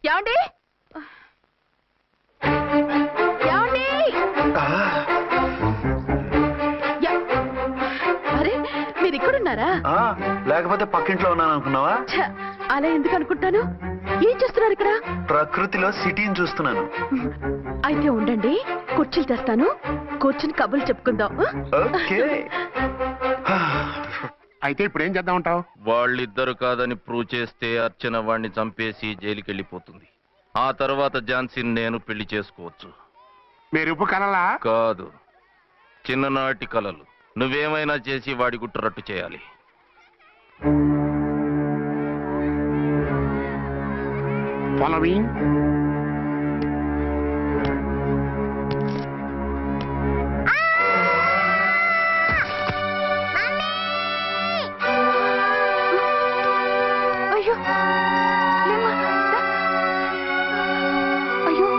ఏమండి ఏమండి అరే మీరు ఇక్కడున్నారా? లేకపోతే పక్కింట్లో ఉన్నాను అనుకున్నావా? అలా ఎందుకు అనుకుంటాను. ఏం చేస్తున్నారు ఇక్కడ? ప్రకృతిలో సిటీని చూస్తున్నాను. అయితే ఉండండి, కుర్చీలు తెస్తాను, కూర్చుని కబుర్లు చెప్పుకుందాం. అయితే ఇప్పుడు ఏం చేద్దాం అంటావు? వాళ్ళిద్దరు కాదని ప్రూవ్ చేస్తే అర్చన వాణ్ణి చంపేసి జైలుకి వెళ్ళిపోతుంది. ఆ తర్వాత ఝాన్సీని నేను పెళ్లి చేసుకోవచ్చు. మీరు ఉప్పు కలలా? కాదు, చిన్ననాటి కలలు. నువ్వేమైనా చేసి వాడి గుట్టు రట్టు చేయాలి. ఫాలోయింగ్. అయ్యో అయ్యో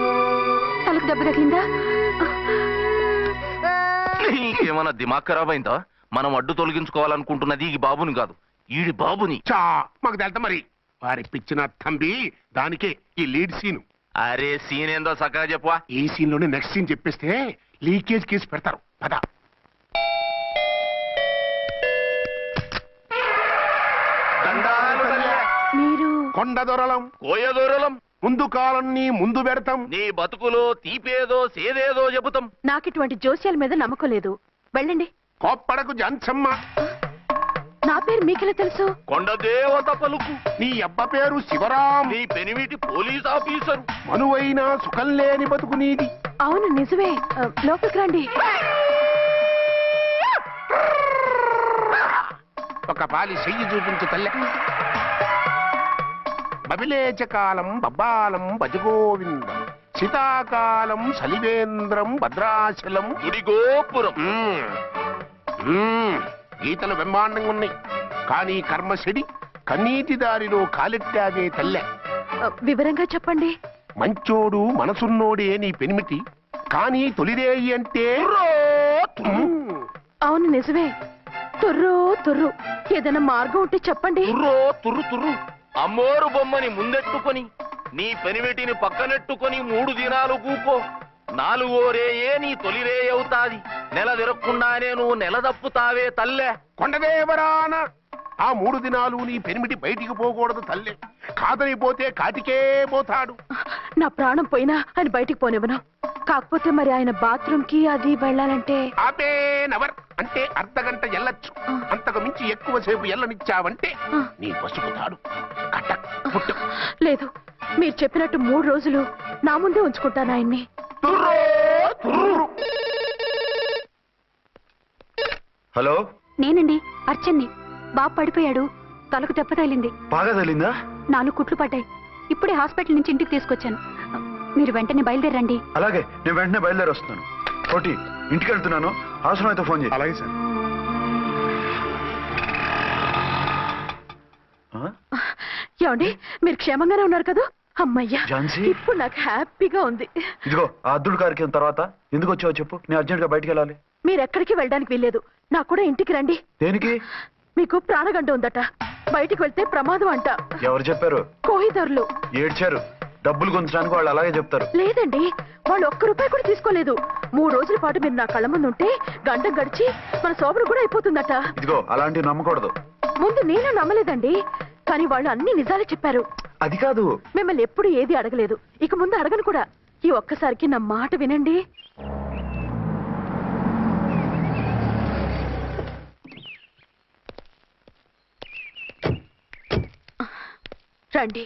తలకు దెబ్బ తగిలిందా? నీకేమన్నా దిమాగ్ ఖరాబ్ అయిందా? మనం అడ్డు తొలగించుకోవాలనుకుంటున్నది ఈ బాబుని కాదు, ఈడి బాబుని. చా మాకు తెలుతా మరి. వారి పిచ్చిన తంబి దానికే ఈ లీడ్ సీన్. అరే సీన్ ఏందో సక్కగా చెప్పవా? ఈ సీన్ లోనే నెక్స్ట్ సీన్ చెప్పేస్తే లీకేజ్ కేసు పెడతారు. పద. మీరు కొండ దొరలం కోయ దూరలం ముందు కాలన్నీ ముందు పెడతాం. నీ బతుకులో తీపేదో సేదేదో చెబుతాం. నాకు ఇటువంటి జోస్యాల మీద నమ్మకం లేదు. వెళ్ళండి. కోప్పడకు జంచమ్మ. నా పేరు మీకెలా తెలుసు? కొండ దేవత పలుకు. నీ అబ్బ పేరు శివరాం. నీ పెనిమిటి పోలీస్ ఆఫీసరు. మనువైన సుఖం లేని బతుకు నీది. అవును నిజమే. లోపలికి రండి. ఒక పాలి చెయ్యి చూపించు తల్లె. బబిలేచకాలం బబ్బాలం భజగోవిందం శీతాకాలం సలివేంద్రం భద్రాచలం గుడిగోపురం. గీతలు బ్రహ్మాండంగా ఉన్నాయి, కానీ కర్మశడి కన్నీటి దారిలో కాలెట్టాగే తల్లె. వివరంగా చెప్పండి. మంచోడు మనసున్నోడే నీ పెనిమిటి, కానీ తొలిరేయి అంటే అవును నిజమే. తుర్రు తుర్రు. ఏదైనా మార్గం ఉంటే చెప్పండి. తుర్రో తుర్రు తుర్రు. అమ్మోరు బొమ్మని ముందెట్టుకొని నీ పెనిమిటిని పక్కనెట్టుకొని 3 దినాలు కూకో. 4వ రేయే నీ తొలి రే అవుతాది. నెల తిరగకుండానే నువ్వు నెల తప్పుతావే తల్లే. కొండదేవరాన ఆ 3 దినాలు నీ పెనిమిటి బయటికి పోకూడదు తల్లే. కాదని పోతే కాటికే పోతాడు. నా ప్రాణం పోయినా ఆయన బయటికి పోనివ్వను. కాకపోతే మరి ఆయన బాత్రూమ్ కి అది వెళ్ళాలంటే ఆపేనవర్ అంటే అర్ధగంట ఎల్లొచ్చు. అంతకు మించి ఎక్కువసేపు ఎల్లనిచ్చావంటే నీ పసుపుతాడు కట్టక్ పుట్టు. లేదు, మీరు చెప్పినట్టు 3 రోజులు నా ముందే ఉంచుకుంటాను ఆయన్ని. హలో, నేనండి అర్చన్ని. బాబు పడిపోయాడు, తలకు దెబ్బ తగిలింది. బాగా తగిలిందా? 4 కుట్లు పడ్డాయి. ఇప్పుడే హాస్పిటల్ నుంచి ఇంటికి తీసుకొచ్చాను. మీరు వెంటనే బయలుదేరండి. అలాగే, నేను వెంటనే బయలుదేరి వస్తున్నాను. కోటి, ఇంటికి వెళ్తున్నాను. అవసరమైతే ఫోన్ చేయి. అలాగే సార్. ఏమండి, మీరు క్షేమంగానే ఉన్నారు కదా? అమ్మయ్యా, ఝాన్సీ, ఇప్పుడు నాకు హ్యాపీగా ఉంది. ఇదిగో ఆ అద్దుడు కార్యక్రమం తర్వాత ఎందుకు వచ్చావో చెప్పు. నేను అర్జెంట్ గా బయటికి వెళ్ళాలి. మీరు ఎక్కడికి వెళ్ళడానికి వీల్లేదు. నాకు కూడా ఇంటికి రండి. దేనికి? మీకు ప్రాణగంట ఉందట. బయటికి వెళ్తే ప్రమాదం అంట. ఎవరు చెప్పారు? కోహిదర్లు ఏడ్చారు. డబ్బులు గుంచడానికి వాళ్ళు అలాగే చెప్తారు. లేదండి, వాళ్ళు ₹1 కూడా తీసుకోలేదు. 3 రోజుల పాటు మీరు నా కళ్ళ ముందు ఉంటే గంట గడిచి మన సోబరు కూడా అయిపోతుందట. ఇదిగో అలాంటివి నమ్మకూడదు. ముందు నేను నమ్మలేదండి, కానీ వాళ్ళు అన్ని నిజాలే చెప్పారు. అది కాదు, మిమ్మల్ని ఎప్పుడు ఏది అడగలేదు, ఇక ముందు అడగను కూడా. ఈ ఒక్కసారికి నా మాట వినండి. రండి.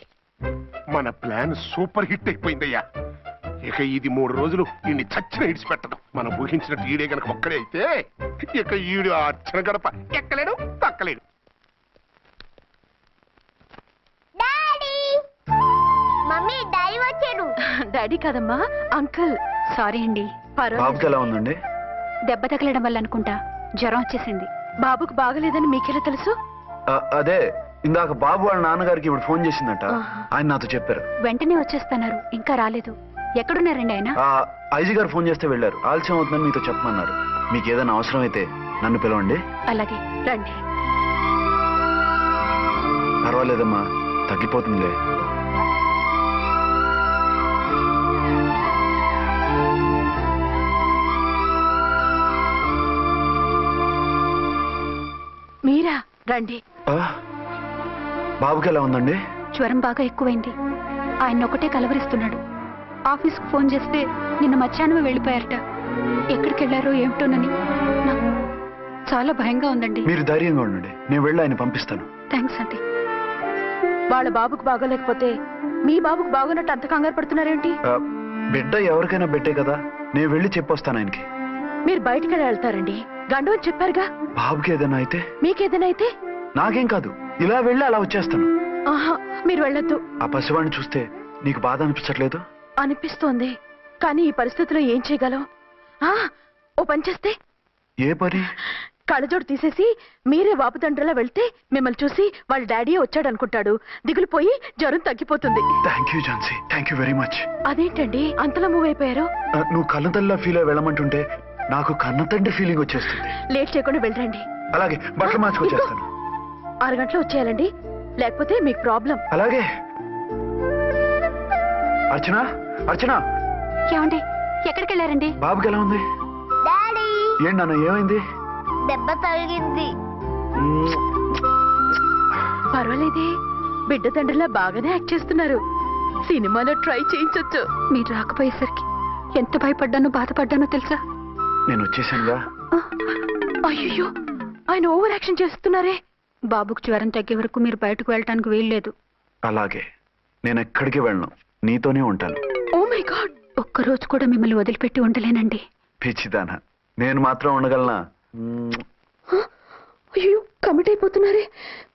మన ప్లాన్ సూపర్ హిట్ అయిపోయిందయ్యా. ఇక ఇది 3 రోజులు ఈయన్ని చచ్చిన ఇడిచిపెట్టడం. మనం ఊహించినట్టు ఈడే గనక ఒక్కడే అయితే ఇక ఈడు ఆ అర్చన గడప ఎక్కలేడు, తక్కలేడు. డాడీ కాదమ్మా, అంకుల్. సారీ అండి. బాబుకి ఎలా ఉందండి? దెబ్బ తగలడం వల్ల అనుకుంటా జ్వరం వచ్చేసింది. బాబుకు బాగలేదని మీకెలా తెలుసు? అదే ఇందాక బాబు వాళ్ళ నాన్నగారికి ఇప్పుడు ఫోన్ చేసిందట. ఆయన నాతో చెప్పారు. వెంటనే వచ్చేస్తున్నారు, ఇంకా రాలేదు. ఎక్కడున్నారండి ఆయన? ఐజీ గారు ఫోన్ చేస్తే వెళ్ళారు. ఆలస్యం అవుతుందని మీతో చెప్పమన్నారు. మీకు ఏదైనా అవసరం అయితే నన్ను పిలవండి. అలాగే, రండి. పర్వాలేదమ్మా, తగ్గిపోతుందిలే. రండి. బాబుకి ఎలా ఉందండి? జ్వరం బాగా ఎక్కువైంది. ఆయన ఒకటే కలవరిస్తున్నాడు. ఆఫీస్కి ఫోన్ చేస్తే నిన్న మధ్యాహ్నమే వెళ్ళిపోయారట. ఎక్కడికి వెళ్ళారో ఏమిటోనని నాకు చాలా భయంగా ఉందండి. మీరు ధైర్యంగా ఉండండి, నేను వెళ్ళి ఆయన పంపిస్తాను. థ్యాంక్స్ అండి. వాళ్ళ బాబుకు బాగోలేకపోతే మీ బాబుకు బాగున్నట్టు అంత కంగారు పడుతున్నారేంటి? బిడ్డ ఎవరికైనా బిడ్డే కదా, నేను వెళ్ళి చెప్పొస్తాను ఆయనకి. మీరు బయటికి వెళ్తారండి, గండు అని చెప్పారుగా. బాబుకి ఏదైనా అయితే? మీకేదైనా అయితే? నాకేం కాదు, ఇలా వెళ్ళి అలా వచ్చేస్తాను. ఆహా, మీరు వెళ్ళొద్దు. ఆ పసివాడిని చూస్తే నీకు బాధ అనిపించట్లేదు? అనిపిస్తోంది, కానీ ఈ పరిస్థితిలో ఏం చేయగలం? ఓ పని చేస్తే? ఏ పని? కళ్ళజోడు తీసేసి మీరే వాపుదండ్రలా వెళ్తే మిమ్మల్ని చూసి వాళ్ళ డాడీ వచ్చాడు అనుకుంటాడు. దిగులు పోయి జ్వరం తగ్గిపోతుంది. Thank you Jhansi, thank you very much. అదేంటండి అంతలా మూవ్ అయిపోయారు? నువ్వు కన్నతల్లిలా ఫీల్ అయి వెళ్ళమంటుంటే నాకు కన్నతండ్రి ఫీలింగ్ వచ్చేస్తుంది. లేట్ చేయకుండా వెళ్ళండి. అలాగే, బట్టలు మార్చుకొచ్చేస్తాను. 6 గంటలు వచ్చేయాలండి, లేకపోతే మీకు ప్రాబ్లం. అలాగే. అర్చన, అర్చన. ఏమండి, ఎక్కడికి వెళ్ళారండి? బాబుకి ఎలా ఉంది? డాడీ ఏంటి నాన్న, ఏమైంది? దెబ్బ తగిలింది. పర్వాలేదే, బిడ్డ తండ్రిలా బాగానే యాక్ట్ చేస్తున్నారు. సినిమాలో ట్రై చేయించొచ్చు. మీరు రాకపోయేసరికి ఎంత భయపడ్డానో బాధపడ్డానో తెలుసా? నేను వచ్చేసానుగా. అయ్యో, ఆయన ఓవర్ యాక్షన్ చేస్తున్నారే. బాబుకు జ్వరం తగ్గే వరకు మీరు బయటకు వెళ్ళటానికి వీల్లేదు. అలాగే, నేను ఎక్కడికి వెళ్ళను, నీతోనే ఉంటాను. ఓ మై గాడ్, ఒక్కరోజు కూడా మిమ్మల్ని వదిలిపెట్టి ఉండలేనండి. పిచ్చిదానా, నేను మాత్రం ఉండగలనా? అయ్యో, కమిట్ అయిపోతున్నారే.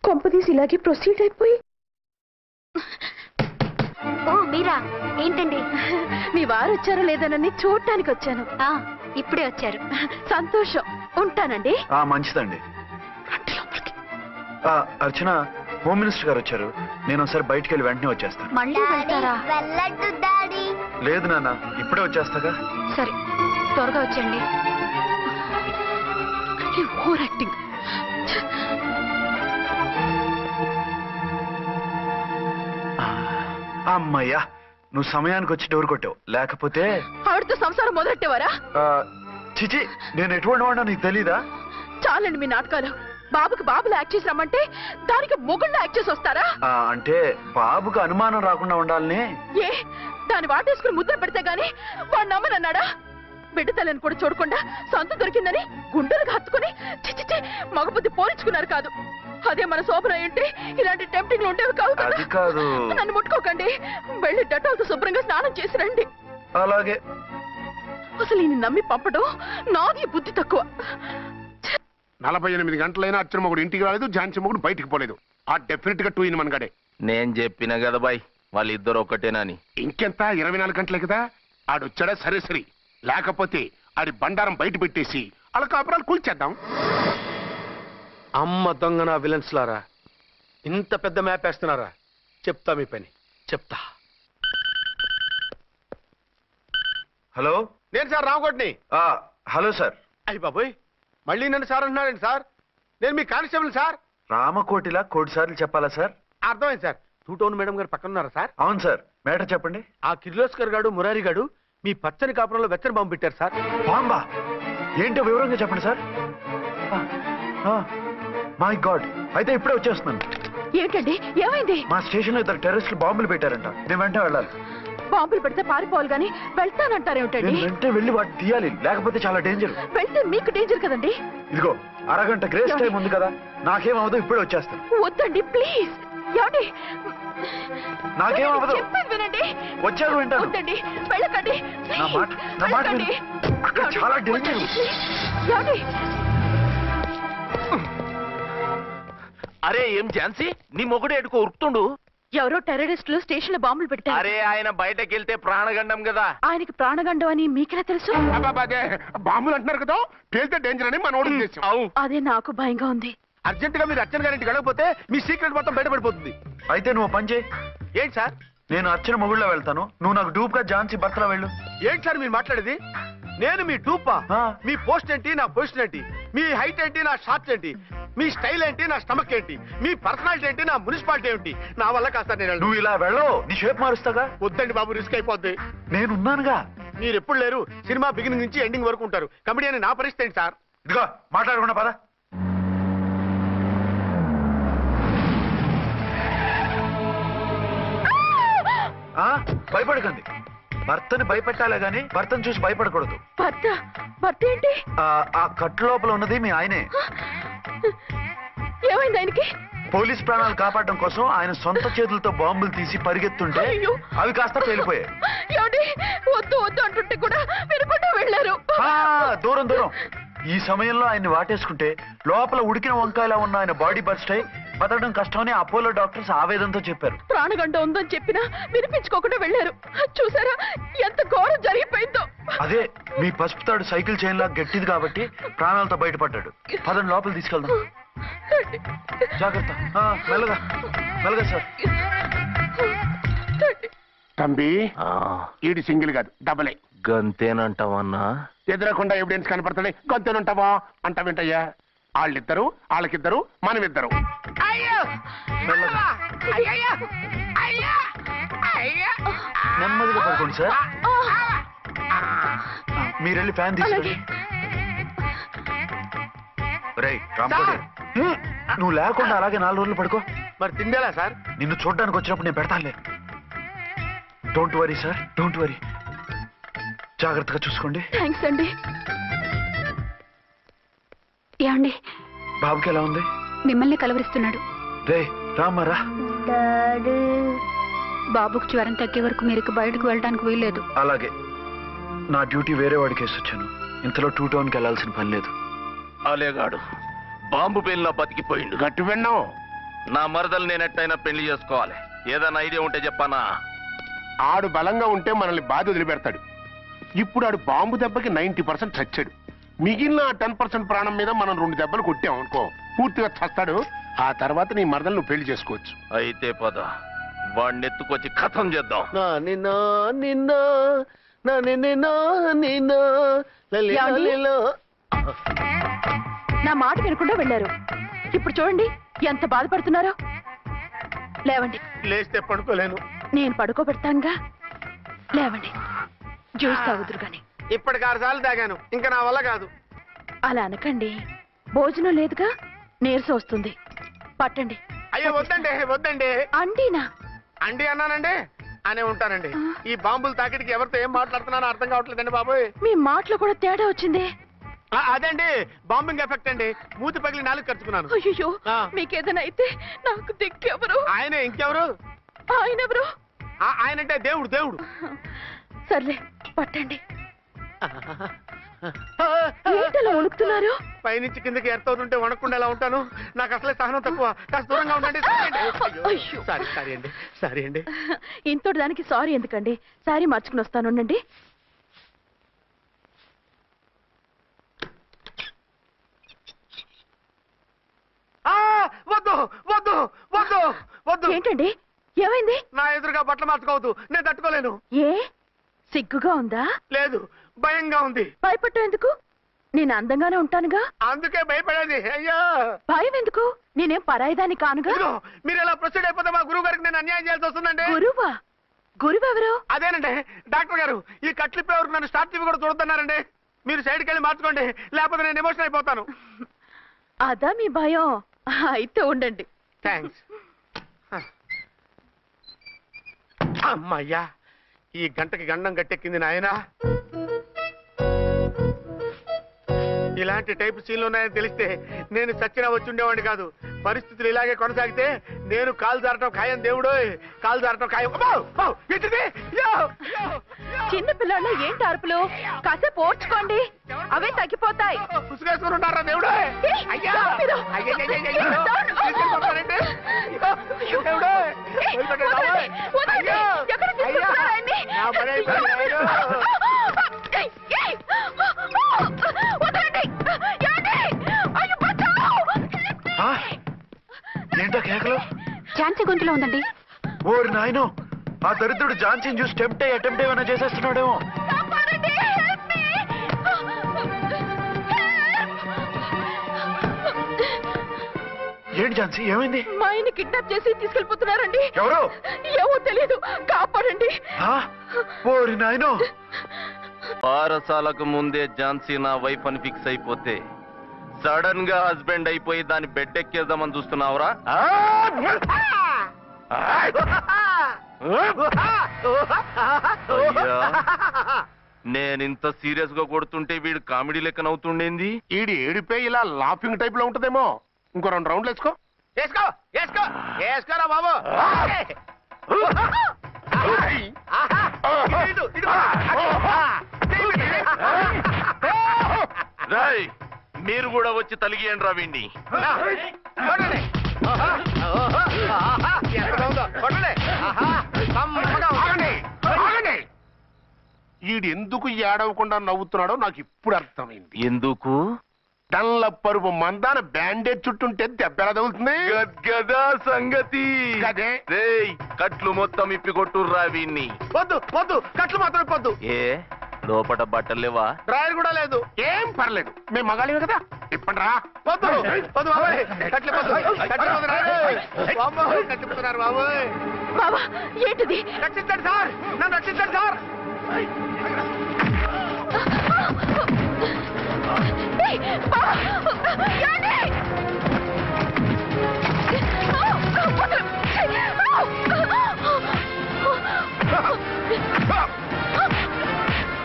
కొంపదీసి ఇలాగే ప్రొసీడ్ అయిపోయి. ఓ మీరా, ఏంటండి? మీ వారు వచ్చారో లేదనని చూడటానికి వచ్చాను. ఇప్పుడే వచ్చారు. సంతోషం, ఉంటానండి. మంచిదండి. అర్చన, హోమ్ మినిస్టర్ గారు వచ్చారు. నేను ఒకసారి బయటికి వెళ్ళి వెంటనే వచ్చేస్తాను. మళ్ళీ వెళ్తారా? వెళ్ళొద్దు డాడీ. లేదు నాన్న, ఇప్పుడే వచ్చేస్తాగా. సరే, త్వరగా వచ్చేయండి. Over acting. అమ్మయ్యా, నువ్వు సమయానికి వచ్చి డోర్ కొట్టావు, లేకపోతే ఆవిడతో సంసారం మొదలెట్టేవారా? చిచి, నేను ఎటువంటి వాడినా నీకు తెలీదా? చాలండి మీ నాటకాలు. బాబుకి బాబులో యాక్ట్ చేసి రమ్మంటే దానికి మొగుళ్ళో యాక్ట్ చేసి వస్తారా? అంటే బాబుకు అనుమానం రాకుండా ఉండాలని. ఏ, దాన్ని వాటేసుకుని ముద్ర పెడితే గాని వాడు నమ్మనన్నాడా? బిడ్డ తల్లిని కూడా చూడకుండా సొంత దొరికిందని గుండెలకు హత్తుకుని చిచిచి మగబుద్ధి పోల్చుకున్నారు కాదు. అదే మన శోభన ఏంటి ఇలాంటి టెంప్టింగ్లు ఉండేవి కావు కదా. అది కాదు. నన్ను ముట్టుకోకండి, వెళ్ళి డెటాల్తో శుభ్రంగా స్నానం చేసి రండి. అలాగే. అసలు ఈయన నమ్మి పంపడం నాది బుద్ధి తక్కువ. 48 గంటలైనా అర్చన మొగుడు ఇంటికి రాలేదు, ఝాన్సీ మొగుడు బయటికి పోలేదు. ఆ డెఫినెట్ గా 2 in 1 గడే. నేను చెప్పిన కదా బాయ్, వాళ్ళిద్దరు ఒక్కటేనని. ఇంకెంత 24 గంటలే కదా. ఆడొచ్చాడా సరే సరే, లేకపోతే ఆడి బండారం బయట పెట్టేసి అలా కాపురాలు కూల్చేద్దాం. అమ్మ దొంగ నా విలన్స్ లారా, ఇంత పెద్ద మ్యాప్ వేస్తున్నారా? చెప్తా మీ పని, చెప్తా. హలో, నేను సార్ రామకోటిని. Hello sir. అయ్యి బాబోయ్, మళ్ళీ నన్ను సార్ అంటున్నాడండి సార్. నేను మీ కానిస్టేబుల్ సార్. రామకోటిలా కోటి సార్లు చెప్పాలా సార్? అర్థమైంది సార్. 2 Town మేడం గారు పక్కన ఉన్నారా సార్? అవును సార్. మేటర్ చెప్పండి. ఆ కిర్లోస్కర్ గాడు మురారి గాడు మీ పచ్చని కాపురంలో వెచ్చని బాంబు పెట్టారు సార్. బాంబా? ఏంటో వివరంగా చెప్పండి సార్. మై గాడ్, అయితే ఇప్పుడే వచ్చేస్తున్నాను. ఏంటండి, ఏమైంది? మా స్టేషన్ లో 2 టెర్రరిస్టులు బాంబులు పెట్టారంట. నేను వెంటనే వెళ్ళాలి. బాంబులు పెడితే పారిపోవాలి గాని వెళ్తానంటారేమిటండి? నేను వెంటనే వెళ్ళి వాటిని తీయాలి, లేకపోతే చాలా డేంజర్. వెళ్తే మీకు డేంజర్ కదండి. ఇదిగో, అరగంట గ్రేస్ టైం ఉంది కదా, నాకేమవదు, ఇప్పుడే వచ్చేస్తాను. వద్దండి ప్లీజ్. ఏమండి, నాకేమవదు, చెప్పేది వినండి. వచ్చాక వింటాను. వద్దండి, వెళ్ళకండి. నా మాట విను. అక్కడ చాలా డేంజర్. ఏమండి, అరే ఏం ఝాన్సీ, నీ మొగుడు ఎడుకో ఉరుకుతుండు. ఎవరో టెర్రరిస్టులు స్టేషన్ లో బాంబులు పెట్టారు. అరే ఆయన బయటకెళ్తే ప్రాణగండం కదా. ఆయనకి ప్రాణగండం అని మీకెలా తెలుసు? అదే బాంబులు అంటున్నారు కదా, పేలితే డేంజర్ అని మన ఉద్దేశం. అదే నాకు భయంగా ఉంది. అర్జెంట్ గా మీరు అర్చన గారింటికి వెళ్ళకపోతే మీ సీక్రెట్ మొత్తం బయటపడిపోతుంది. అయితే నువ్వు పని చేయి. ఏంటి సార్? నేను అర్చన మొగుళ్ళో వెళ్తాను, నువ్వు నాకు డూప్ గా ఝాన్సీ భర్తలో వెళ్ళు. ఏంటి సార్ మీరు మాట్లాడేది? నేను మీ డూపా? మీ పోస్ట్ ఏంటి, నా పొజిషన్ ఏంటి? మీ హైట్ ఏంటి, నా షార్ట్ ఏంటి? మీ స్టైల్ ఏంటి, నా స్టమక్ ఏంటి? మీ పర్సనాలిటీ ఏంటి, నా మున్సిపాలిటీ ఏంటి? నా వల్ల కాస్త నేను నువ్వు ఇలా వెళ్ళవు, నీ షేప్ మారుస్తాగా. వద్దండి బాబు, రిస్క్ అయిపోద్ది. నేనున్నానుగా. మీరు ఎప్పుడు లేరు, సినిమా బిగినింగ్ నుంచి ఎండింగ్ వరకు ఉంటారు. కమెడీ అని నా పరిస్థితి ఏంటి సార్? ఇదిగో, మాట్లాడకుండా పద. భయపడకండి. భర్తని భయపెట్టాలే గాని భర్తను చూసి భయపడకూడదు. భర్త ఏంటి? ఆ కట్టు లోపల ఉన్నది మీ ఆయనే. ఏమైంది ఆయనకి? పోలీస్ ప్రాణాలు కాపాడడం కోసం ఆయన సొంత చేతులతో బాంబులు తీసి పరిగెత్తుంటే అవి కాస్త పేలిపోయాయి. వద్దు వద్దు అంటుంటే కూడా వినకుండా వెళ్ళారు. దూరం దూరం. ఈ సమయంలో ఆయన్ని వాటేసుకుంటే లోపల ఉడికిన వంకాయలా ఉన్న ఆయన బాడీ బర్స్ట్ అయి బతకడం కష్టమని అపోలో డాక్టర్స్ ఆవేదనతో చెప్పారు. ప్రాణగంట ఉందని చెప్పినా వినిపించుకోకుండా వెళ్ళారు. చూసారా ఎంత ఘోరం జరిగిపోయిందో. అదే మీ పసుపు తాడు సైకిల్ చైన్ లా గట్టిది కాబట్టి ప్రాణాలతో బయటపడ్డాడు. పదండి లోపల తీసుకెళ్దాం. జాగ్రత్త. మెల్లగా మెల్లగా సార్. తంబి ఈడి సింగిల్ కాదు డబలే. గంతేనంటావన్నా? ఎదురకుండా ఎవిడెన్స్ కనపడుతుంది. గంతేనంటావా అంటావేంటయ్యా? వాళ్ళిద్దరు వాళ్ళకిద్దరు మనమిద్దరు. నెమ్మదిగా పడుకోండి సార్. మీరెళ్ళి ఫ్యాన్ తీసుకోండి. రేయ్ రాంకోటి, నువ్వు లేకుండా అలాగే 4 రోజులు పడుకో. మరి తిండేలా సార్? నిన్ను చూడడానికి వచ్చినప్పుడు నేను పెడతానులే. Don't worry sir, don't worry. జాగ్రత్తగా చూసుకోండి. థ్యాంక్స్ అండి. ఏమండి, బాబుకి ఎలా ఉంది? మిమ్మల్ని కలవరిస్తున్నాడు. రే రామారా. బాబుకు జ్వరం తగ్గే వరకు మీరు బయటకు వెళ్ళడానికి వీల్లేదు. అలాగే. నా డ్యూటీ వేరే వాడికి వేసి వచ్చాను. ఇంతలో 2 టౌన్కి వెళ్ళాల్సిన పని లేదు. అలేగాడు బాంబు పేలినా బతికిపోయిండు. గట్టి విన్నావు. నా మరదలు నేనెట్టయినా పెళ్లి చేసుకోవాలి. ఏదైనా ఐడియా ఉంటే చెప్పానా? ఆడు బలంగా ఉంటే మనల్ని బాధ వదిలిపెడతాడు. ఇప్పుడు ఆడు బాంబు దెబ్బకి 90% చచ్చాడు. మిగిలిన 10% ప్రాణం మీద మనం 2 దెబ్బలు కొట్టాం అనుకో, పూర్తిగా చస్తాడు. ఆ తర్వాత నీ మరదలు నువ్వు పెళ్లి చేసుకోవచ్చు. అయితే పద, వాడిని ఎత్తుకొచ్చి కథం చేద్దాం. నా మాట వినకుండా వెళ్ళారు. ఇప్పుడు చూడండి ఎంత బాధపడుతున్నారో. లేవండి. లేస్తే పడుకోలేను. నేను పడుకోబెడతానుగా. లేవండి, జ్యూస్ తాగుదురు గాని. ఇప్పటికి 6 సార్లు తాగాను, ఇంకా నా వల్ల కాదు. అలా అనకండి, భోజనం లేదుగా, నీరసం వస్తుంది. పట్టండి. అయ్యో వద్దండి వద్దండి. అండినా? అండి అన్నానండి అనే ఉంటానండి. ఈ బాంబులు తాకిడికి ఎవరితో ఏం మాట్లాడుతున్నానో అర్థం కావట్లేదండి బాబోయ్. మీ మాటలో కూడా తేడా వచ్చింది. అదండి బాంబింగ్ ఎఫెక్ట్ అండి. మూతి పగిలి 4 ఖర్చుకున్నాను. అయ్యో, మీకేదైనా అయితే నాకు దిక్కెవరు? ఆయనే. ఇంకెవరు? ఆయనెవరు? ఆయనంటే దేవుడు. దేవుడు. సర్లే పట్టండి. ఏంటలా వణుకుతున్నారు? పైనుంచి కిందకి ఎర్తవుతుంటే వణకుండా ఎలా ఉంటాను? నాకు అసలే సహనం తక్కువ. కాస్త దూరంగా ఉండండి. సారీ అండి. ఇంతటి దానికి సారీ ఎందుకండి? సారీ మార్చుకుని వస్తాను. ఉండండి. వద్దు వద్దు వద్దు వద్దు. ఏంటండి, ఏమైంది? నా ఎదురుగా బట్టలు మార్చుకోవద్దు, నేను తట్టుకోలేను. ఏ సిగ్గుగా ఉందా? లేదు, భయంగా ఉంది. భయపట్టు ఎందుకు? నేను అందంగానే ఉంటానుగా. అందుకే భయపడేది. అయ్యో, భయం ఎందుకు? నేనేం పరాయిదాన్ని కానుగా. మీరు ఎలా ప్రొసీడ్ అయిపోతే మా గురువు గారికి నేను అన్యాయం చేయాల్సి వస్తుందండి. గురువా? గురువెవరు? అదేనండి డాక్టర్ గారు. ఈ కట్లిప్పే వరకు నన్ను స్టార్ట్ టీవీ కూడా చూడొద్దన్నారండి. మీరు సైడ్కి వెళ్ళి మార్చుకోండి, లేకపోతే నేను ఎమోషన్ అయిపోతాను. అదా మీ భయం? అయితే ఉండండి. థ్యాంక్స్. అమ్మయ్యా, ఈ గంటకి గండం గట్టెక్కింది నాయనా. ఇలాంటి టైప్ సీన్లు ఉన్నాయని తెలిస్తే నేను చచ్చినా వచ్చి ఉండేవాడిని కాదు. పరిస్థితులు ఇలాగే కొనసాగితే నేను కాలు జారటం ఖాయం. దేవుడు, కాలు జారటం ఖాయం. చిన్న పిల్లలు ఏంటి అరుపులు? కాసేపు ఓర్చుకోండి, అవే తగ్గిపోతాయి. పుసుకేసుకుని ఉంటారా దేవుడు? ఏంటో కేకలు? ఝాన్సీ గొంతులో ఉందండి. ఓరి నాయనో, ఆ దరిద్రుడు ఝాన్సీని చూసి అటెంప్ట్ ఏమైనా చేసేస్తున్నాడేమో. ఏంటి ఝాన్సీ, ఏమైంది? మా ఆయన్ని కిడ్నాప్ చేసి తీసుకెళ్ళిపోతున్నారండి. ఎవరు? ఏమో తెలియదు, కాపాడండి. ఓరి నాయనో. పారసాలకు ముందే ఝాన్సీ నా వైఫ్ అని ఫిక్స్ అయిపోతే సడన్ గా హస్బెండ్ అయిపోయి దాన్ని బెడ్ ఎక్కేద్దామని చూస్తున్నావురా? నేనింత సీరియస్ గా కొడుతుంటే వీడు కామెడీ లెక్క నవ్వుతుండేంది? ఈడి ఏడిపోయి ఇలా లాఫింగ్ టైప్ లో ఉంటదేమో. ఇంకో 2 రౌండ్లు వేసుకో. వేసుకో వేసుకో వేసుకోరా బాబు. రాయ్ మీరు కూడా వచ్చి తలిగియండి రా వీణ్ణి. ఈడు ఎందుకు ఏడవకుండా నవ్వుతున్నాడో నాకు ఇప్పుడు అర్థమైంది. ఎందుకు? డల్ల పరుపు మందాన బ్యాండేజ్ చుట్టుంటే దెబ్బ ఎలా తగులుతుంది? గదా సంగతి. గదే. రేయ్ కట్లు మొత్తం ఇప్పి కొట్టుర్రా వీణ్ణి. పొద్దు పొద్దు కట్లు మాత్రం పొద్దు. ఏ లోపట బట్టలు లేవా? డ్రాయర్ కూడా లేదు. ఏం పర్లేదు, మేము మగాళివి కదా. ఇప్పండి రా. పొద్దు పొద్దు బాబాయ్ కట్లు పొద్దు కట్లు కట్టుతున్నారు బాబాయ్. బాబా ఏంటిది? రక్షించండి సార్, నన్ను రక్షించండి సార్.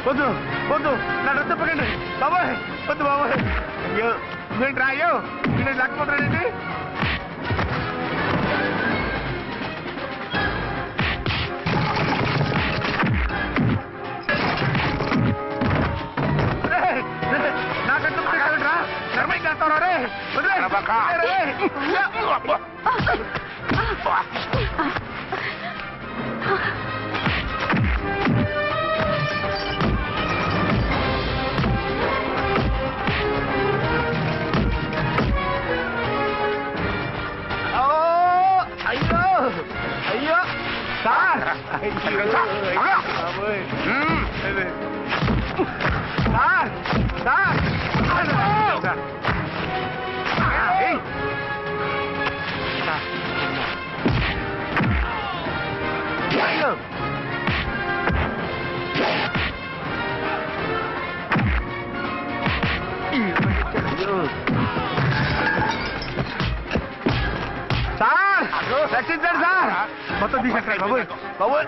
వద్దు వద్దు నన్ను రచ్చపకండి బాబాయ్. వద్దు బాబాయ్. అయ్యో ఏంట్రా అయ్యో నేను లేకపోతానండి. అయ్యో సార్ సార్ రక్షించండి సార్. మొత్తం తీసేస్తాయి బాబోయ్ బాబోయ్.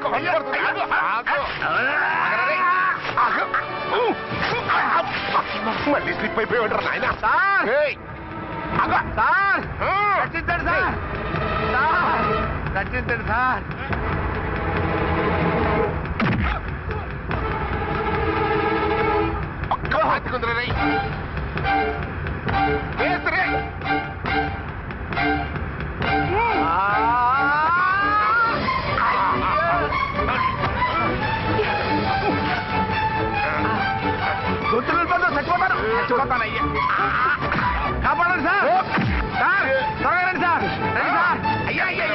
మళ్ళీ స్లిప్ అయిపోయి నాయన. సార్ సార్ రక్షించండి సార్. సార్ రక్షించండి సార్. ఒక్క హాతికుందరే రై వేసరే. చచ్చిపోతాను చచ్చిపోతానయ్యా. కాపాడండి సార్. సార్ త్వరగా రండి సార్. రండి సార్. అయ్యా అయ్యా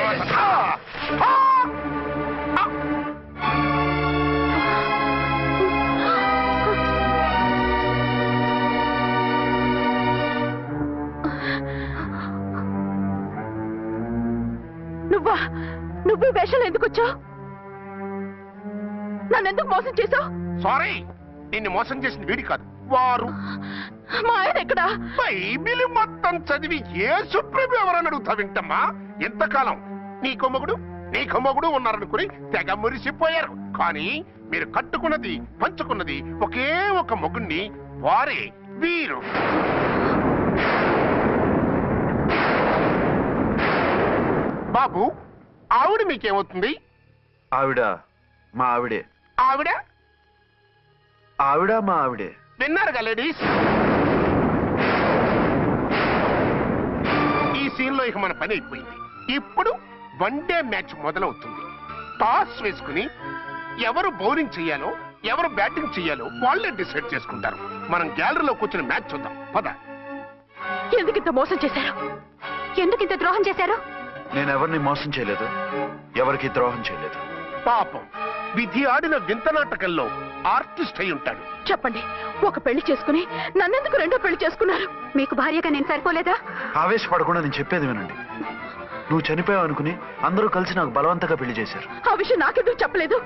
నువ్వు ఈ వేషాలు ఎందుకు వచ్చావు? నన్నెందుకు మోసం చేశావు? సారీ, నిన్ను మోసం చేసిన వీడి కాదు, వారు. మా ఆయన ఎక్కడా? బైబిల్ మొత్తం చదివి ఏ సుప్రీం ఎవరని అడుగుతా వింటమ్మా. ఎంతకాలం నీకో మొగుడు ఉన్నారనుకుని తెగ మురిసిపోయారు. కానీ మీరు కట్టుకున్నది పంచుకున్నది ఒకే ఒక మొగుణ్ణి, వారే వీరు. బాబు, ఆవిడ మీకేమవుతుంది? ఆవిడ మా ఆవిడే. ఆవిడ ఆవిడ మా ఆవిడే. విన్నారుగా లేడీస్? ఈ సీన్ లో ఇక మన పని అయిపోయింది. ఇప్పుడు 1 డే మ్యాచ్ మొదలవుతుంది. టాస్ వేసుకుని ఎవరు బౌలింగ్ చెయ్యాలో ఎవరు బ్యాటింగ్ చెయ్యాలో వాళ్ళే డిసైడ్ చేసుకుంటారు. మనం గ్యాలరీలో కూర్చుని మ్యాచ్ చూద్దాం. పద. ఎందుకింత మోసం చేశారు? ఎందుకింత ద్రోహం చేశారు? నేను ఎవరిని మోసం చేయలేదు, ఎవరికి ద్రోహం చేయలేదు. పాపం, విధి ఆడిన వింత నాటకంలో ఆర్టిస్ట్ అయి ఉంటాడు. చెప్పండి, ఒక పెళ్లి చేసుకుని నన్నెందుకు 2వ పెళ్లి చేసుకున్నారు? మీకు భార్యగా నేను సరిపోలేదా? ఆవేశపడకుండా నేను చెప్పేది వినండి. నువ్వు చనిపోయావు అనుకుని అందరూ కలిసి నాకు బలవంతంగా పెళ్లి చేశారు. ఆ విషయం నాకెందుకు చెప్పలేదు?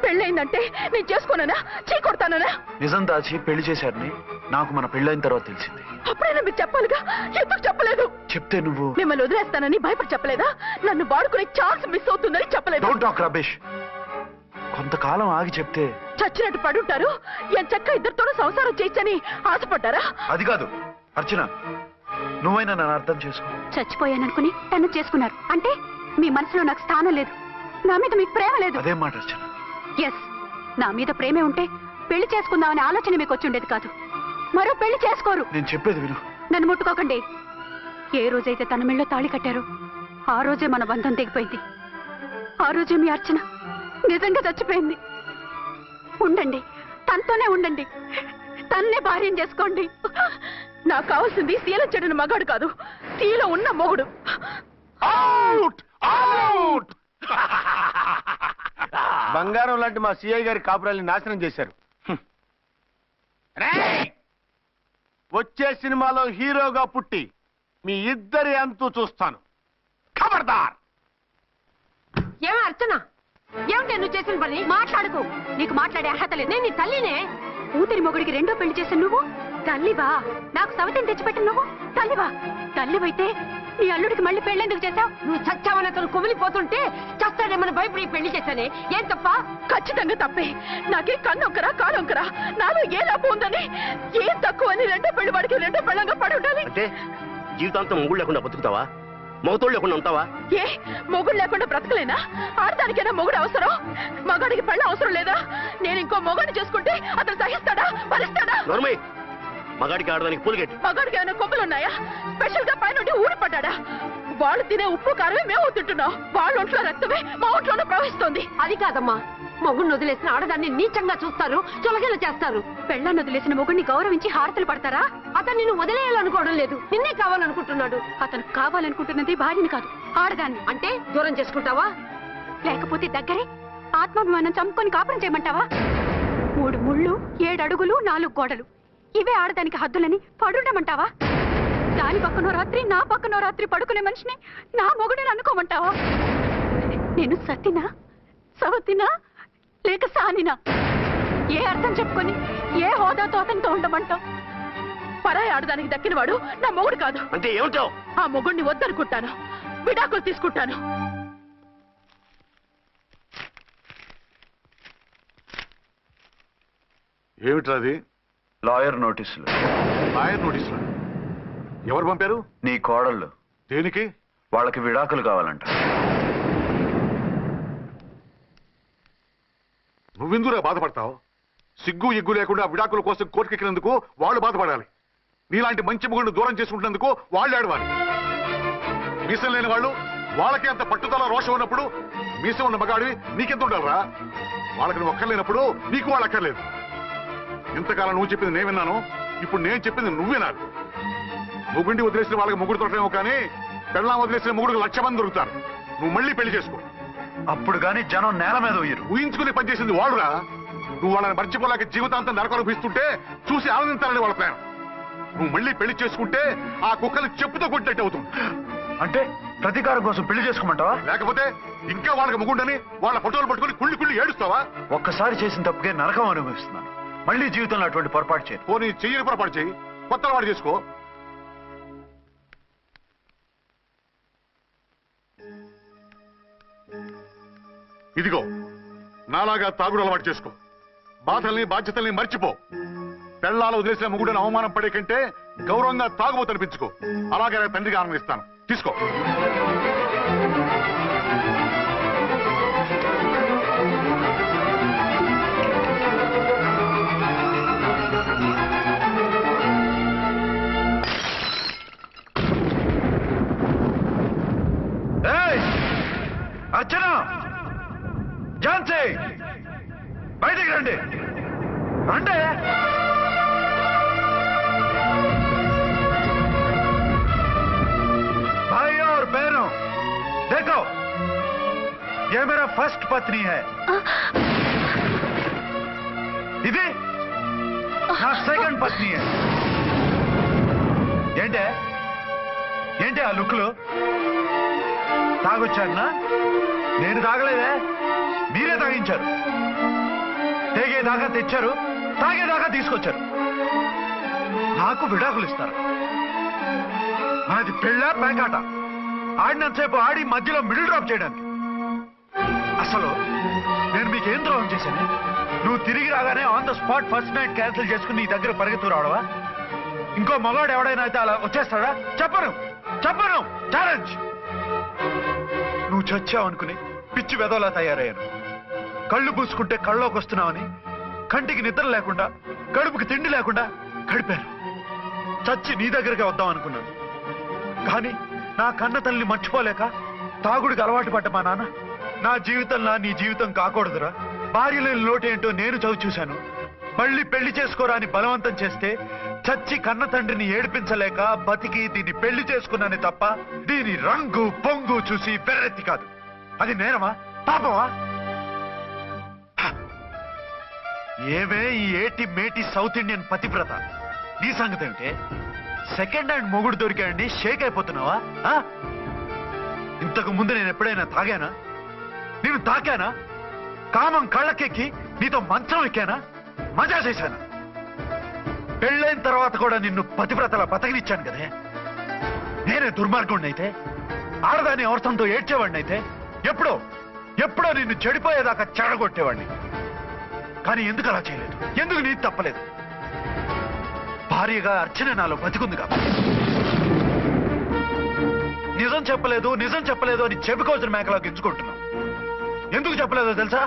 పెళ్ళయిందంటే నేను చేసుకోనన్నా, చీ కొడతానన్నా? నిజం దాచి పెళ్లి చేశారని నాకు మన పెళ్ళైన తర్వాత తెలిసింది. అప్పుడైనా మీరు చెప్పాలిగా, ఎందుకు చెప్పలేదు? చెప్తే నువ్వు మిమ్మల్ని వదిలేస్తానని భయపడి చెప్పలేదా? నన్ను వాడుకునే ఛాన్స్ మిస్ అవుతుందని చెప్పలేదు. Don't talk రబేష్. కొంతకాలం ఆగి చెప్తే చచ్చినట్టు పడుంటారు ఎంచక్క ఇద్దరితోనూ సంసారం చేయొచ్చని ఆశపడ్డారా? అది కాదు అర్చన, నువ్వైనా నన్ను అర్థం చేసుకో. చచ్చిపోయాననుకుని తను చేసుకున్నారు అంటే మీ మనసులో నాకు స్థానం లేదు, నా మీద మీకు ప్రేమ లేదు. అదేం మాట అర్చన? ఎస్, నా మీద ప్రేమే ఉంటే పెళ్లి చేసుకుందామనే ఆలోచన మీకు వచ్చి ఉండేది కాదు. మరో పెళ్లి చేసుకోరు. నేను చెప్పేది విను. నన్ను ముట్టుకోకండి. ఏ రోజైతే తన మెళ్ళో తాళి కట్టారో ఆ రోజే మన బంధం తెగిపోయింది. ఆ రోజే మీ అర్చన నిజంగా చచ్చిపోయింది. ఉండండి, తనతోనే ఉండండి, తన్నే భార్యం చేసుకోండి. నాకు కావాల్సింది శీలం చెడిన మగాడు కాదు, శీలం ఉన్న మొగుడు. బంగారం లాంటి మా సిఐ గారి కాపురాల్ని నాశనం చేశారు. వచ్చే సినిమాలో హీరోగా పుట్టి మీ ఇద్దరి అంతు చూస్తాను. ఖబర్దార్. ఏమో అర్చన, ఏమిటి నువ్వు చేసిన పని? మాట్లాడుకో, నీకు మాట్లాడే అర్హత లేదు. నేను నీ తల్లినే. కూతురి మొగుడికి రెండో పెళ్లి చేసిన నువ్వు తల్లివా? నాకు సవతిని తెచ్చిపెట్టిన నువ్వు తల్లివా? తల్లివైతే నీ అల్లుడికి మళ్ళీ పెళ్ళెందుకు చేశావు? నువ్వు చచ్చావని అతను కుమిలిపోతుంటే చస్తాడేమని భయపడి పెళ్లి చేశానే. ఏం తప్ప? ఖచ్చితంగా తప్పే. నాకే కన్నొక్కరా కాలొక్కరా, నాలో ఏ లాభం ఉందని, ఏం తక్కువ అని రెండో పెళ్లి వాడికి రెండో పెళ్ళంగా పడి ఉండాలి. అంటే జీవితాంతం మొగుడు లేకుండా బతుకుతావా? మొగతోడు లేకుండా ఉంటావా? ఏ మొగుడు లేకుండా బ్రతకలేనా? ఆడదానికైనా మొగుడు అవసరం, మగాడికి పెళ్ళ అవసరం లేదా? నేను ఇంకో మొగాడిని చేసుకుంటే అతను సహిస్తాడా, భరిస్తాడా? నోర్మై, మగాడికి ఆడదానికి పూలిగెట్టి. మగాడికి ఏమైనా కొమ్ములున్నాయా? స్పెషల్ గా పైనుండి ఊరి పడ్డాడా? వాళ్ళు తినే ఉప్పు కారమే మేము తింటున్నాం, వాళ్ళ ఒంట్లో రక్తమే మా ఒంట్లోనే ప్రవహిస్తోంది. అది కాదమ్మా, మొగుడిని వదిలేసిన ఆడదాన్ని నీచంగా చూస్తారు, చులకన చేస్తారు. పెళ్ళాన్ని వదిలేసిన మొగుడిని గౌరవించి హారతలు పడతారా? అతను నిన్ను వదిలేయాలనుకోవడం లేదు, నిన్నే కావాలనుకుంటున్నాడు. అతను కావాలనుకుంటున్నది భార్యని కాదు, ఆడదాన్ని. అంటే దూరం చేసుకుంటావా? లేకపోతే దగ్గరే ఆత్మాభిమానం చంపుకొని కాపురం చేయమంటావా? 3 ముళ్ళు, 7 అడుగులు, 4 గోడలు, ఇవే ఆడదానికి హద్దులని పడుండమంటావా? దాని పక్కనో రాత్రి నా పక్కనో రాత్రి పడుకునే మనిషిని నా మొగుడిని అనుకోమంటావా? నేను సతినా, సవతినా, లేక సానినా? ఏ అర్థం చెప్పుకొని ఏ హోదాతో అతనితో ఉండమంటావు? పరాయి ఆడదానికి దక్కినవాడు నా మొగుడు కాదు. అంటే ఏమంటావు? ఆ మొగుడిని వద్దనుకుంటాను, విడాకులు తీసుకుంటాను. ఏమిట్రాది? లాయర్ నోటీసులు. లాయర్ నోటీసులు ఎవరు పంపారు? నీ కోడళ్ళు. దేనికి? వాళ్ళకి విడాకులు కావాలంట. నువ్వెందుకురా బాధపడతావు? సిగ్గు ఎగ్గు లేకుండా విడాకుల కోసం కోర్టుకెక్కినందుకు వాళ్ళు బాధపడాలి. నీలాంటి మంచి మొగుడిని దూరం చేసుకుంటున్నందుకు వాళ్ళు ఏడవాలి. మీసం లేని వాళ్ళు, వాళ్ళకి అంత పట్టుదల రోషం ఉన్నప్పుడు మీసం ఉన్న మగాడివి నీకెంత ఉండాలరా? వాళ్ళకి నువ్వు అక్కర్లేనప్పుడు నీకు వాళ్ళు అక్కర్లేదు. ఇంతకాలం నువ్వు చెప్పింది నేను విన్నాను, ఇప్పుడు నేను చెప్పింది నువ్వు వినాలి. మొగుడిని వదిలేసిన వాళ్ళకి మొగుడు దొరకలేమో కానీ పెళ్ళాం వదిలేసిన మొగుడికి 1,00,000 మంది దొరుకుతారు. నువ్వు మళ్ళీ పెళ్లి చేసుకో. అప్పుడు గాని జనం నేల మీద ఉయ్యరు. ఊహించుకుని పనిచేసింది వాళ్ళురా. నువ్వు వాళ్ళని మర్చిపోలేక జీవితాంతం నరకనుభవిస్తుంటే చూసి ఆనందించాలని వాళ్ళ ప్లాన్. నువ్వు మళ్ళీ పెళ్లి చేసుకుంటే ఆ కుక్కలు చెప్పుతో కొట్టినట్టు అవుతుంది. అంటే ప్రతీకారం కోసం పెళ్లి చేసుకోమంటావా? లేకపోతే ఇంకా వాళ్ళకి మొగుండని వాళ్ళ ఫోటోలు పట్టుకుని కుళ్ళి కుళ్ళి ఏడుస్తావా? ఒక్కసారి చేసిన తప్పుకే నరకం అనుభవిస్తున్నాను. మళ్ళీ జీవితంలో అటువంటి పొరపాటు చేయను. పోనీ చెయ్యని పొరపాటు చేయి, కొత్త వాడు చేసుకో. ఇదిగో నాలాగా తాగుడు అలవాటు చేసుకో. బాధల్ని బాధ్యతల్ని మర్చిపో. పెళ్ళాలు వదిలేసిన మొగుడని అవమానం పడే కంటే గౌరవంగా తాగుబోతు అనిపించుకో. అలాగే తండ్రికి ఆనందిస్తాను. తీసుకో. అర్చన, ఝాన్సీ, బయటికి రండి. అంటే भाई और बहनों, देखो ये मेरा फर्स्ट पत्नी है, ఇది నా సెకండ్ పత్ని. ఏంటి ఆ లుక్లు? తాగొచ్చానా? నేను తాగలేదే, మీరే తాగించారు. తేగేదాకా తెచ్చారు, తాగేదాకా తీసుకొచ్చారు. నాకు విడాకులు ఇస్తారు. నాది పెళ్ళ పేకాట. ఆడినంతసేపు ఆడి మధ్యలో మిడిల్ డ్రాప్ చేయడానికి. అసలు నేను మీ నీకేం ద్రోహం చేశాను? నువ్వు తిరిగి రాగానే on the spot first night cancel చేసుకుని నీ దగ్గర పరిగెత్తు రావడవా? ఇంకో మగాడు ఎవడైనా అయితే అలా వచ్చేస్తాడా? చెప్పను ఛాలెంజ్. నువ్వు చచ్చావు అనుకుని పిచ్చి వెదవలా తయారయ్యాను. కళ్ళు పూసుకుంటే కళ్ళలోకి వస్తున్నావని కంటికి నిద్ర లేకుండా కడుపుకి తిండి లేకుండా గడిపాను. చచ్చి నీ దగ్గరకే వద్దాం అనుకున్నాను. కానీ నా కన్న తల్లిని మర్చిపోలేక తాగుడికి అలవాటు పడ్డ మా నాన్న నా జీవితంలా నీ జీవితం కాకూడదురా, భార్య లేని లోటేంటో నేను చవి చూశాను, మళ్ళీ పెళ్లి చేసుకోరా అని బలవంతం చేస్తే చచ్చి కన్న తండ్రిని ఏడిపించలేక బతికి దీన్ని పెళ్లి చేసుకున్నానే తప్ప దీని రంగు పొంగు చూసి వెర్రెత్తి కాదు. అది నేరమా పాపమా? ఏమే ఈ ఏటి మేటి సౌత్ ఇండియన్ పతివ్రత, నీ సంగతి ఏమిటే? సెకండ్ హ్యాండ్ మొగుడు దొరికాయండి షేక్ అయిపోతున్నావా? ఇంతకు ముందు నేను ఎప్పుడైనా తాగానా? నేను తాకానా? కామం కళ్ళకెక్కి నీతో మంచం ఎక్కానా? మజా చేశానా? పెళ్ళైన తర్వాత కూడా నిన్ను పతివ్రతలా బతకనిచ్చాను కదే. నేనే దుర్మార్గుడిని అయితే, ఆడదాన్ని అవసరంతో ఏడ్చేవాడిని అయితే ఎప్పుడో నిన్ను చెడిపోయేదాకా చెడగొట్టేవాడిని. కానీ ఎందుకు అలా చేయలేదు? ఎందుకు నీది తప్పలేదు? భార్యగా అర్చన నాలో బతికుంది కాబట్టి. నిజం చెప్పలేదు అని చెప్పుకోవాల్సిన మేకలా గించుకుంటున్నావు. ఎందుకు చెప్పలేదో తెలుసా?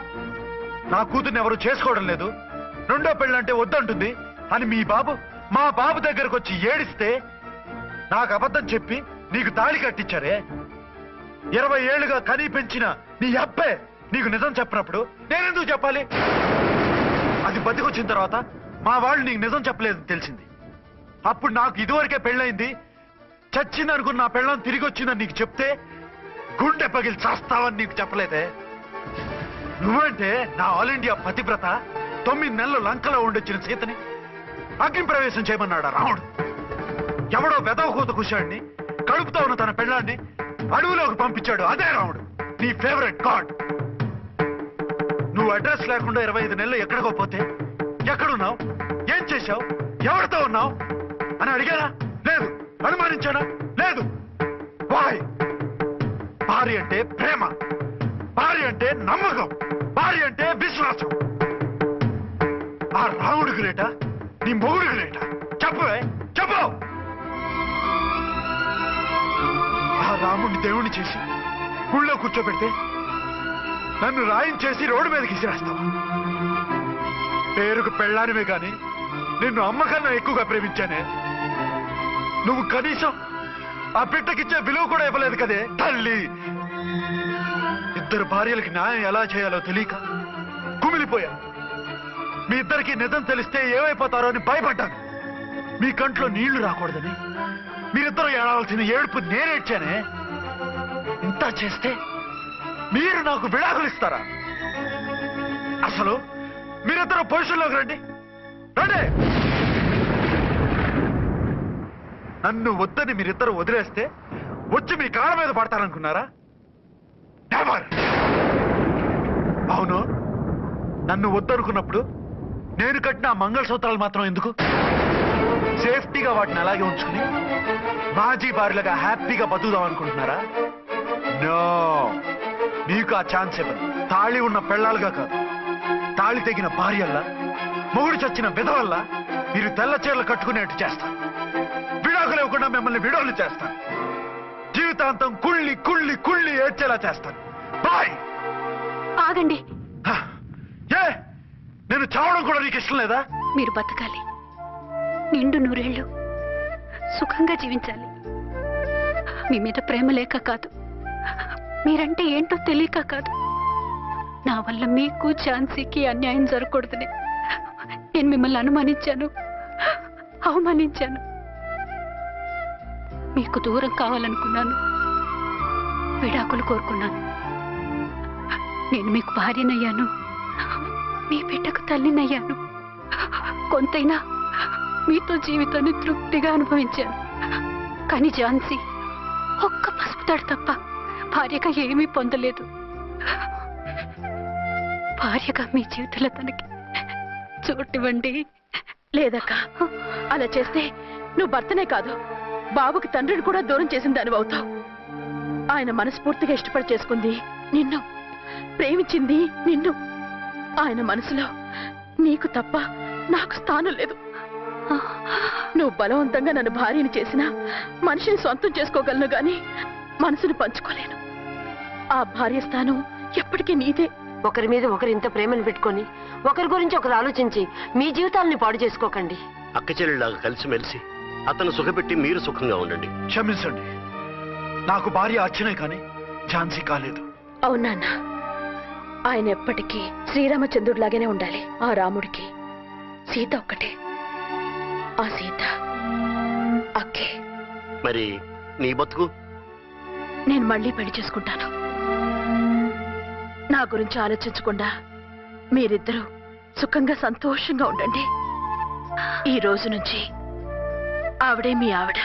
నా కూతుర్ని ఎవరు చేసుకోవడం లేదు, రెండో పెళ్ళంటే వద్దంటుంది అని మా బాబు దగ్గరకు వచ్చి ఏడిస్తే నాకు అబద్ధం చెప్పి నీకు తాళి కట్టించారే. 20 ఏళ్లుగా కనీ పెంచిన నీ అబ్బే నీకు నిజం చెప్పినప్పుడు నేనెందుకు చెప్పాలి? అది బతికొచ్చిన తర్వాత మా వాళ్ళు నీకు నిజం చెప్పలేదని తెలిసింది. అప్పుడు నాకు ఇదివరకే పెళ్ళయింది, చచ్చిందనుకున్న నా పెళ్ళం తిరిగి వచ్చిందని నీకు చెప్తే గుండె పగిలి చేస్తావని నీకు చెప్పలేదే. నువ్వంటే నా ఆల్ ఇండియా పతివ్రత 9 నెలలు లంకలో ఉండొచ్చిన సీతని అగ్ని ప్రవేశం చేయమన్నాడా రాముడు? ఎవడో వెదవ కూత కుషాడిని కడుపుతో ఉన్న తన పెళ్ళాన్ని అడవిలోకి పంపించాడు అదే రాముడు, నీ ఫేవరెట్ గాడ్. నువ్వు అడ్రస్ లేకుండా 25 నెలలు ఎక్కడికో పోతే ఎక్కడున్నావు, ఏం చేశావు, ఎవరితో ఉన్నావు అని అడిగానా? లేదు. అనుమానించానా? లేదు. వాయ్? భార్య అంటే ప్రేమ, భార్య అంటే నమ్మకం, భార్య అంటే విశ్వాసం. ఆ రాముడు గ్రేటా, నీ మొగుడు గ్రేటా? చెప్పవే, చెప్పు. ఆ రాముడిని దేవుణ్ణి చేసి గుళ్ళో కూర్చోబెడితే నన్ను రాయించేసి రోడ్డు మీదకి విసిరేస్తావా? పేరుకు పెళ్ళానివే కాని నిన్ను అమ్మకన్నా ఎక్కువగా ప్రేమించానే. నువ్వు కనీసం ఆ బిడ్డకిచ్చే విలువ కూడా ఇవ్వలేదు కదే తల్లి. 2 భార్యలకి న్యాయం ఎలా చేయాలో తెలియక కుమిలిపోయాను. మీ ఇద్దరికి నిజం తెలిస్తే ఏమైపోతారో అని భయపడ్డాను. మీ కంట్లో నీళ్లు రాకూడదని మీరిద్దరూ ఏడవలసిన ఏడుపు నేనేడ్చానే. ఇంత చేస్తే మీరు నాకు విడాకులు ఇస్తారా? అసలు మీరిద్దరూ పొజిషన్లోకి రండి. నన్ను వద్దని మీరిద్దరు వదిలేస్తే వచ్చి మీ కాళ్ళ మీద పడతారనుకున్నారా? అవును, నన్ను వద్దనుకున్నప్పుడు నేను కట్టిన మంగళసూత్రాలు మాత్రం ఎందుకు? సేఫ్టీగా వాటిని అలాగే ఉంచుకుని బాజీ బారిలుగా హ్యాపీగా బతుకుదాం అనుకుంటున్నారా? నో, మీకు ఆ ఛాన్స్ ఇవ్వను. తాళి ఉన్న పెళ్ళాలుగా కాదు, తాళి తెగిన భార్యల్లా, మొగుడు చచ్చిన విధవల్లా మీరు తెల్ల చీరలు కట్టుకునేట్టు చేస్తాను. విడాకులు ఇవ్వకుండా మిమ్మల్ని విడాకులు చేస్తాను. జీవితాంతం కుళ్ళి కుళ్ళి కుళ్ళి ఏడ్చేలా చేస్తాను. బాయ్. ఆగండి. ఏ, నేను చావడం కూడా నీకు ఇష్టం లేదా? మీరు బతకాలి, నిండు 100 ఏళ్ళు సుఖంగా జీవించాలి. మీ మీద ప్రేమ లేక కాదు, మీరంటే ఏంటో తెలియక కాదు. నా వల్ల మీకు ఝాన్సీకి అన్యాయం జరగకూడదని నేను మిమ్మల్ని అనుమానించాను, అవమానించాను. మీకు దూరం కావాలనుకున్నాను, విడాకులు కోరుకున్నాను. నేను మీకు భార్యనయ్యాను, మీ బిడ్డకు తల్లినయ్యాను. కొంతైనా మీతో జీవితాన్ని తృప్తిగా అనుభవించాను. కానీ ఝాన్సీ ఒక్క పసుపుతాడు తప్ప భార్యగా ఏమీ పొందలేదు. భార్యగా మీ జీవితంలో తనకి చోటివ్వండి. లేదక్క, అలా చేస్తే నువ్వు భర్తనే కాదు బాబుకి తండ్రిని కూడా దూరం చేసిన దానివి అవుతావు. ఆయన మనస్ఫూర్తిగా ఇష్టపడి చేసుకుంది నిన్ను, ప్రేమించింది నిన్ను. ఆయన మనసులో నీకు తప్ప నాకు స్థానం లేదు. నువ్వు బలవంతంగా నన్ను భార్యని చేసినా మనిషిని సొంతం చేసుకోగలను గాని మనసును పంచుకోలేను. ఆ భార్య స్థానం ఎప్పటికీ నీదే. ఒకరి మీద ఒకరు ఇంత ప్రేమను పెట్టుకొని ఒకరి గురించి ఒకరు ఆలోచించి మీ జీవితాలని పాడు చేసుకోకండి. అక్క చెల్లెళ్ళలాగా కలిసిమెలిసి అతను సుఖపెట్టి మీరు సుఖంగా ఉండండి. క్షమించండి, నాకు భార్య అర్చనే కానీ ఝాన్సీ కాలేదు. అవునా, ఆయన ఎప్పటికీ శ్రీరామచంద్రుడిలాగానే ఉండాలి. ఆ రాముడికి సీత ఒక్కటే, ఆ సీత అక్కే. మరి నీ బతుకు? నేను మళ్ళీ పెళ్లి చేసుకుంటాను. నా గురించి ఆలోచించకుండా మీరిద్దరూ సుఖంగా సంతోషంగా ఉండండి. ఈ రోజు నుంచి ఆవిడే మీ ఆవిడ.